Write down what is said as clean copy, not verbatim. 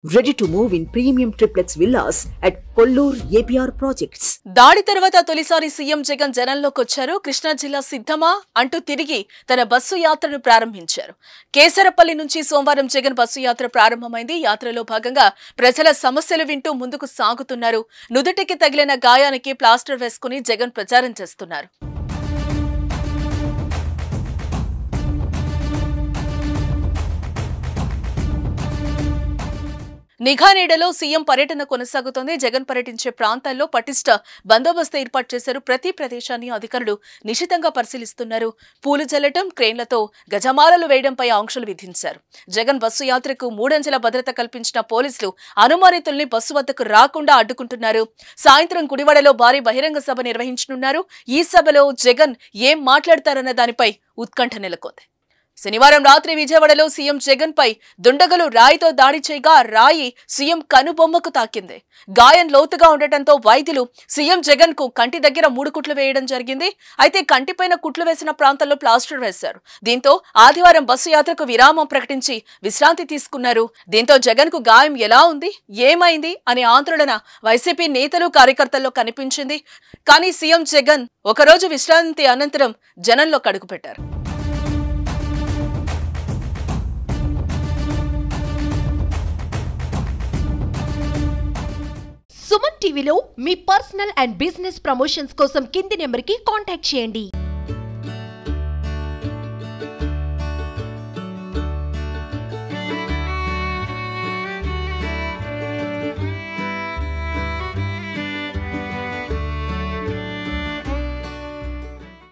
Ready to move in premium triplex villas at Kollur APR projects. దాడి తర్వాత తొలిసారి CM Jagan జనంలోకొచ్చారు. Krishna జిల్లా సిద్ధమా అంటూ తిరిగి తన బస్సు యాత్రను ప్రారంభించారు. కేసరపల్లి నుంచి సోమవారం జగన్ బస్సు యాత్ర ప్రారంభమైంది. యాత్రలో భాగంగా ప్రజల సమస్యలు వింటూ ముందుకు సాగుతున్నారు. నుదుటికి తగిలిన గాయానికి ప్లాస్టర్ వేసుకుని జగన్ ప్రచారం చేస్తున్నారు. నిఘా నీడలో సీఎం పర్యటన కొనసాగుతోంది. జగన్ పర్యటించే ప్రాంతాల్లో పటిష్ట బందోబస్తు ఏర్పాటు చేశారు. ప్రతి ప్రదేశాన్ని అధికారులు నిశితంగా పరిశీలిస్తున్నారు. పూలు జల్లటం, క్రేన్లతో గజమాలలు వేయడంపై ఆంక్షలు విధించారు. జగన్ బస్సు యాత్రకు 3 అంచెల భద్రత కల్పించిన పోలీసులు అనుమానితుల్ని బస్సు వద్దకు రాకుండా అడ్డుకుంటున్నారు. సాయంత్రం గుడివాడలో భారీ బహిరంగ సభ నిర్వహించనున్నారు. ఈ సభలో జగన్ ఏం మాట్లాడతారన్న దానిపై ఉత్కంఠ నెలకొంది. శనివారం రాత్రి విజయవాడలో సీఎం జగన్ పై దుండగులు రాయితో దాడి చేయగా రాయి సీఎం కనుబొమ్మకు తాకింది. గాయం లోతుగా ఉండటంతో వైద్యులు సీఎం జగన్ కు కంటి దగ్గర 3 కుట్లు వేయడం జరిగింది. అయితే కంటిపైన కుట్లు వేసిన ప్రాంతంలో ప్లాస్టర్ వేశారు. దీంతో ఆదివారం బస్సు యాత్రకు విరామం ప్రకటించి విశ్రాంతి తీసుకున్నారు. దీంతో జగన్ కు గాయం ఎలా ఉంది, ఏమైంది అనే ఆందోళన వైసీపీ నేతలు కార్యకర్తల్లో కనిపించింది. కానీ సీఎం జగన్ ఒకరోజు విశ్రాంతి అనంతరం జనంలో కడుగుపెట్టారు. సుమన్ టీవీలో మీ పర్సనల్ అండ్ బిజినెస్ ప్రమోషన్స్ కోసం కింది నెంబర్కి కాంటాక్ట్ చేయండి.